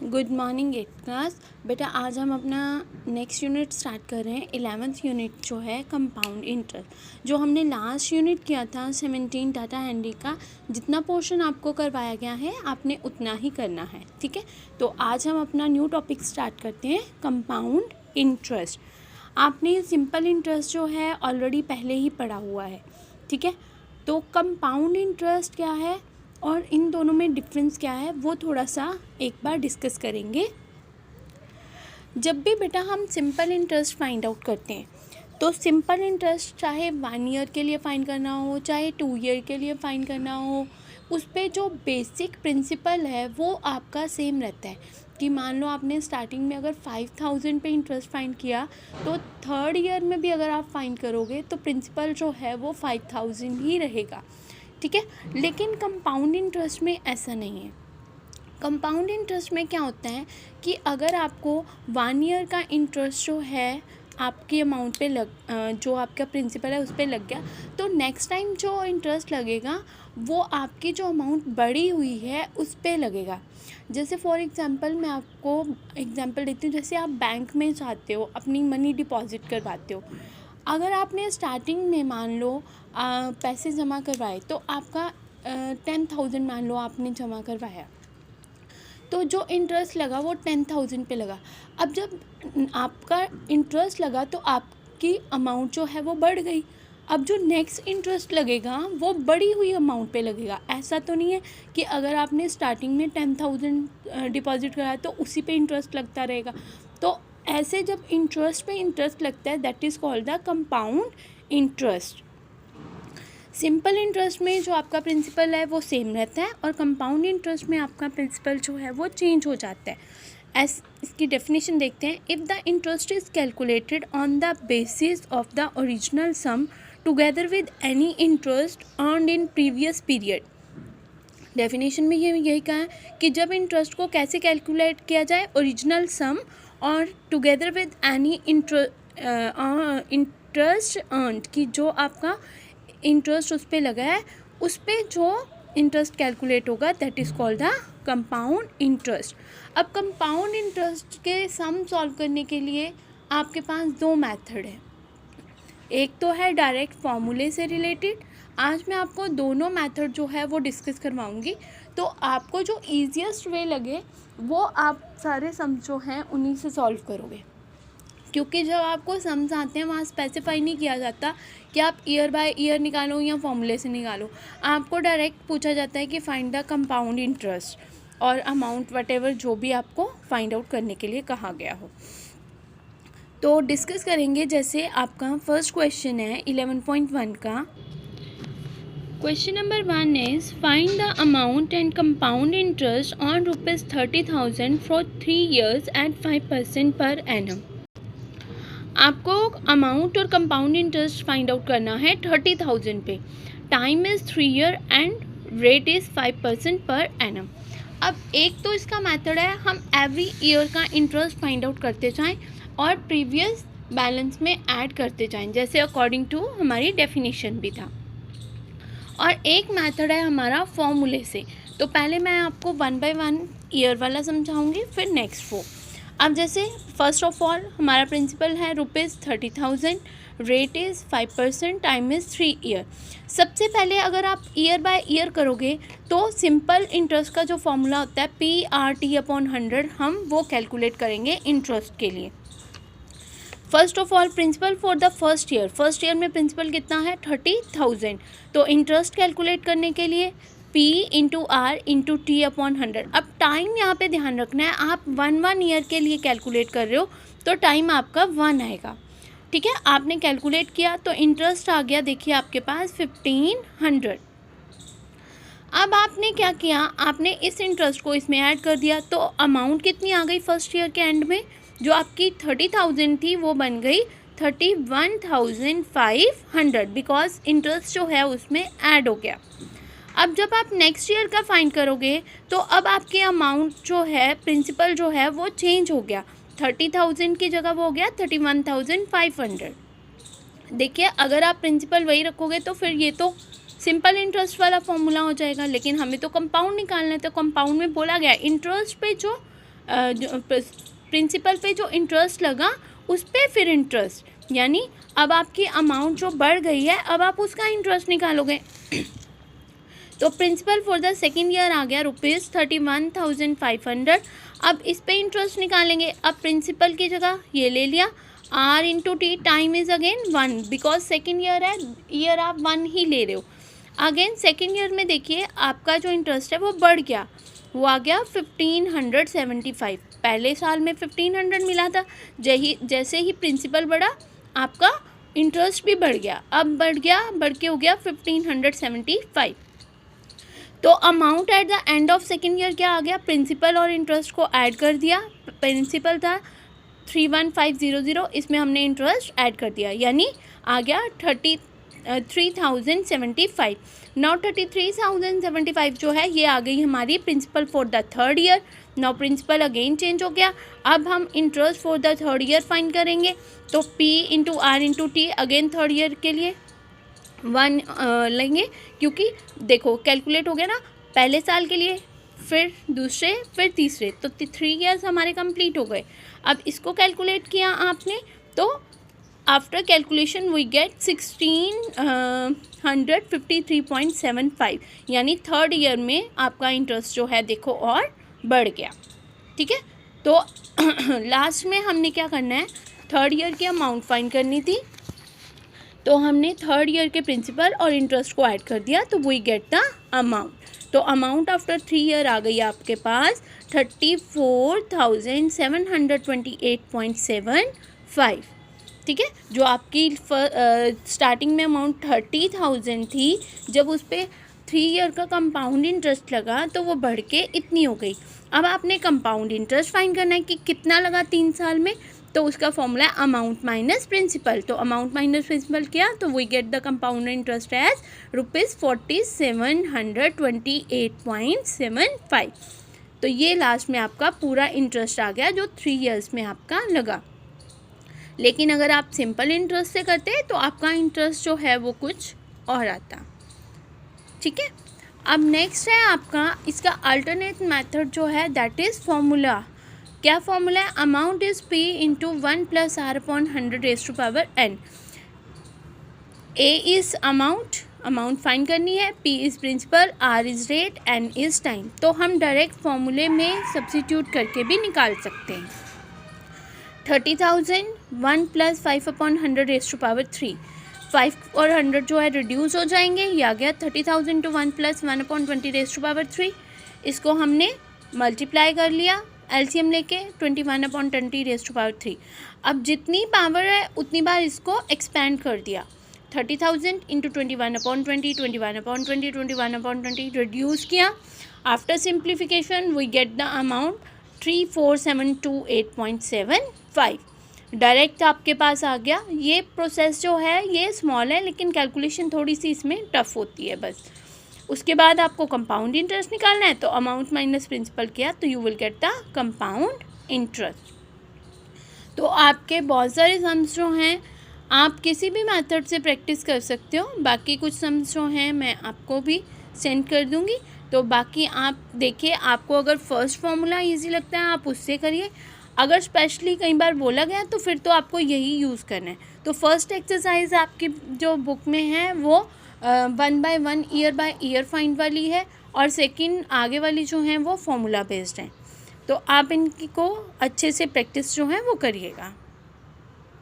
Good morning eight class. बेटा आज हम अपना नेक्स्ट यूनिट स्टार्ट कर रहे हैं। 11th यूनिट जो है कंपाउंड इंटरेस्ट। जो हमने लास्ट यूनिट किया था 17 टाटा हैंडी का, जितना पोर्शन आपको करवाया गया है आपने उतना ही करना है, ठीक है। तो आज हम अपना न्यू टॉपिक स्टार्ट करते हैं, कंपाउंड इंटरेस्ट। आपने सिंपल इंटरेस्ट जो है ऑलरेडी पहले ही पढ़ा हुआ है, ठीक है। तो कंपाउंड इंटरेस्ट क्या है और इन दोनों में डिफरेंस क्या है वो थोड़ा सा एक बार डिस्कस करेंगे। जब भी बेटा हम सिंपल इंटरेस्ट फाइंड आउट करते हैं तो सिंपल इंटरेस्ट चाहे 1 ईयर के लिए फाइंड करना हो चाहे 2 ईयर के लिए फाइंड करना हो, उस पर जो बेसिक प्रिंसिपल है वो आपका सेम रहता है। कि मान लो आपने स्टार्टिंग में अगर 5000 पे इंटरेस्ट फाइंड किया तो 3rd ईयर में भी अगर आप फाइंड करोगे तो प्रिंसिपल जो है वो 5000 ही रहेगा, ठीक है। लेकिन कंपाउंड इंटरेस्ट में ऐसा नहीं है। कंपाउंड इंटरेस्ट में क्या होता है कि अगर आपको 1 ईयर का इंटरेस्ट जो है आपकी अमाउंट पे जो आपका प्रिंसिपल है उस पर लग गया, तो नेक्स्ट टाइम जो इंटरेस्ट लगेगा वो आपकी जो अमाउंट बढ़ी हुई है उस पर लगेगा। जैसे फॉर एग्ज़ाम्पल मैं आपको एग्जांपल देती हूँ। जैसे आप बैंक में जाते हो, अपनी मनी डिपॉजिट करवाते हो। अगर आपने स्टार्टिंग में मान लो पैसे जमा करवाए तो आपका 10,000 मान लो आपने जमा करवाया, तो जो इंटरेस्ट लगा वो 10,000 पे लगा। अब जब आपका इंटरेस्ट लगा तो आपकी अमाउंट जो है वो बढ़ गई। अब जो नेक्स्ट इंटरेस्ट लगेगा वो बढ़ी हुई अमाउंट पे लगेगा। ऐसा तो नहीं है कि अगर आपने स्टार्टिंग में 10,000 डिपॉजिट कराया तो उसी पे इंटरेस्ट लगता रहेगा। तो ऐसे जब इंटरेस्ट पे इंटरेस्ट लगता है that is called the compound interest. Simple interest में जो आपका प्रिंसिपल है वो सेम रहता है और कंपाउंड इंटरेस्ट में आपका प्रिंसिपल जो है वो चेंज हो जाता है। इसकी डेफिनेशन देखते हैं। If the interest is calculated on the basis of the original sum together with any interest earned in previous period. Definition में ये यही कहा है कि जब इंटरेस्ट को कैसे कैलकुलेट किया जाए, ओरिजिनल सम और together with any interest earned, कि जो आपका इंटरेस्ट उस पर लगा है उस पर जो इंटरेस्ट कैलकुलेट होगा that is called the compound interest. अब कंपाउंड इंटरेस्ट के सम सॉल्व करने के लिए आपके पास 2 मेथड है। एक तो है डायरेक्ट फॉर्मूले से रिलेटेड। आज मैं आपको दोनों मेथड जो है वो डिस्कस करवाऊंगी, तो आपको जो ईजीएस्ट वे लगे वो आप सारे सम जो हैं उन्हीं से सॉल्व करोगे। क्योंकि जब आपको सम्स आते हैं वहाँ स्पेसिफाई नहीं किया जाता कि आप ईयर बाय ईयर निकालो या फॉर्मूले से निकालो। आपको डायरेक्ट पूछा जाता है कि फाइंड द कंपाउंड इंटरेस्ट और अमाउंट वटेवर जो भी आपको फाइंड आउट करने के लिए कहा गया हो। तो डिस्कस करेंगे। जैसे आपका फर्स्ट क्वेश्चन है 11.1 का। Question number 1 is find the amount and compound interest on ₹30,000 for 3 years at 5% per annum. आपको अमाउंट और कंपाउंड इंटरेस्ट फाइंड आउट करना है 30,000 पे। Time is 3 year and rate is 5% per annum. अब एक तो इसका मेथड है हम एवरी ईयर का इंटरेस्ट फाइंड आउट करते जाएं और प्रीवियस बैलेंस में ऐड करते जाएं, जैसे अकॉर्डिंग टू हमारी डेफिनेशन भी था। और एक मेथड है हमारा फॉर्मूले से। तो पहले मैं आपको 1 by 1 ईयर वाला समझाऊंगी, फिर नेक्स्ट 4। अब जैसे फर्स्ट ऑफ ऑल हमारा प्रिंसिपल है ₹30,000, rate is 5%, time is 3 year। सबसे पहले अगर आप ईयर बाय ईयर करोगे तो सिंपल इंटरेस्ट का जो फॉर्मूला होता है PRT/100, हम वो कैलकुलेट करेंगे इंटरेस्ट के लिए। First of all principal for the first year में प्रिंसिपल कितना है 30,000। तो इंटरेस्ट कैलकुलेट करने के लिए P/R/T/100। अब टाइम यहाँ पे ध्यान रखना है, आप 1 ईयर के लिए कैलकुलेट कर रहे हो तो टाइम आपका 1 आएगा, ठीक है। आपने कैलकुलेट किया तो इंटरेस्ट आ गया, देखिए आपके पास 1500। अब आपने क्या किया, आपने इस इंटरेस्ट को इसमें ऐड कर दिया तो अमाउंट कितनी आ गई फर्स्ट ईयर के एंड में, जो आपकी 30,000 थी वो बन गई 31,500, बिकॉज इंटरेस्ट जो है उसमें ऐड हो गया। अब जब आप नेक्स्ट ईयर का फाइंड करोगे तो अब आपके अमाउंट जो है प्रिंसिपल जो है वो चेंज हो गया, 30,000 की जगह वो हो गया 31,500। देखिए अगर आप प्रिंसिपल वही रखोगे तो फिर ये तो सिंपल इंटरेस्ट वाला फॉर्मूला हो जाएगा, लेकिन हमें तो कंपाउंड निकालना है। तो कंपाउंड में बोला गया इंटरेस्ट पे जो प्रिंसिपल पे जो इंटरेस्ट लगा उस पर फिर इंटरेस्ट, यानी अब आपकी अमाउंट जो बढ़ गई है अब आप उसका इंटरेस्ट निकालोगे। तो principal for the second year आ गया ₹31,500। अब इस पे इंटरेस्ट निकालेंगे। अब प्रिंसिपल की जगह ये ले लिया, R into T, time is again 1 because second year है, ईयर आप 1 ही ले रहे हो। अगेन सेकेंड ईयर में देखिए आपका जो इंटरेस्ट है वो बढ़ गया, वो आ गया 1575। पहले साल में 1500 मिला था, जैसे ही प्रिंसिपल बढ़ा आपका इंटरेस्ट भी बढ़ गया, अब बढ़ के हो गया 1575। तो amount at the end of second year क्या आ गया, प्रिंसिपल और इंटरेस्ट को ऐड कर दिया। प्रिंसिपल था 31500, इसमें हमने इंटरेस्ट ऐड कर दिया, यानी आ गया 33,075। नाउ 33,075 जो है ये आ गई हमारी principal for the third year. Now principal again change हो गया, अब हम interest for the third year find करेंगे। तो P into R into t, again third year के लिए 1 लेंगे, क्योंकि देखो कैलकुलेट हो गया ना, पहले साल के लिए, फिर दूसरे, फिर तीसरे, तो 3 ईयर्स हमारे कंप्लीट हो गए। अब इसको कैलकुलेट किया आपने तो आफ्टर कैलकुलेशन वी गेट 1653.75, यानी थर्ड ईयर में आपका इंटरेस्ट जो है देखो और बढ़ गया। ठीक है, तो लास्ट में हमने क्या करना है, थर्ड ईयर की अमाउंट फाइंड करनी थी, तो हमने थर्ड ईयर के प्रिंसिपल और इंटरेस्ट को ऐड कर दिया, तो वी गेट द अमाउंट। तो अमाउंट आफ्टर 3 ईयर आ गई आपके पास 34,728.75। ठीक है, जो आपकी स्टार्टिंग में अमाउंट 30,000 थी, जब उस पर 3 ईयर का कंपाउंड इंटरेस्ट लगा तो वो बढ़ के इतनी हो गई। अब आपने कंपाउंड इंटरेस्ट फाइंड करना है कि कितना लगा 3 साल में, तो उसका फॉर्मूला है अमाउंट माइनस प्रिंसिपल। तो अमाउंट माइनस प्रिंसिपल किया तो we get the compound interest as ₹4728.75। तो ये लास्ट में आपका पूरा इंटरेस्ट आ गया जो 3 ईयर्स में आपका लगा। लेकिन अगर आप सिंपल इंटरेस्ट से करते तो आपका इंटरेस्ट जो है वो कुछ और आता। ठीक है, अब नेक्स्ट है आपका इसका अल्टरनेट मेथड जो है, दैट इज़ फॉर्मूला। क्या फॉर्मूला है, amount is P into 1 + R/100⁻n। A is amount find करनी है, P is principal, R is rate, N is time. तो हम डायरेक्ट फॉर्मूले में सब्सिट्यूट करके भी निकाल सकते हैं। 30,000 1 + 5/100⁻3, 5 और 100 जो है रिड्यूस हो जाएंगे, ये आ गया 30,000 × 1 + 1/20⁻3। इसको हमने मल्टीप्लाई कर लिया एलसीएम लेके 21/20⁻3। अब जितनी पावर है उतनी बार इसको एक्सपेंड कर दिया, 30,000 × 21/20, 21/20, 21/20 रिड्यूस किया। After simplification we get the amount 34,728.75। Direct आपके पास आ गया। ये प्रोसेस जो है ये स्मॉल है, लेकिन कैलकुलेशन थोड़ी सी इसमें टफ होती है बस। उसके बाद आपको कंपाउंड इंटरेस्ट निकालना है, तो अमाउंट माइनस प्रिंसिपल किया तो you will get the compound interest. तो आपके बहुत सारे सम्स जो हैं आप किसी भी मेथड से प्रैक्टिस कर सकते हो। बाकी कुछ सम्स जो हैं मैं आपको भी सेंड कर दूंगी, तो बाकी आप देखिए, आपको अगर फर्स्ट फार्मूला इजी लगता है आप उससे करिए, अगर स्पेशली कई बार बोला गया तो फिर तो आपको यही यूज़ करना है। तो फर्स्ट एक्सरसाइज आपकी जो बुक में है वो 1 by 1 year by year find वाली है, और सेकंड आगे वाली जो है वो फॉर्मूला बेस्ड है। तो आप इनकी को अच्छे से प्रैक्टिस जो है वो करिएगा।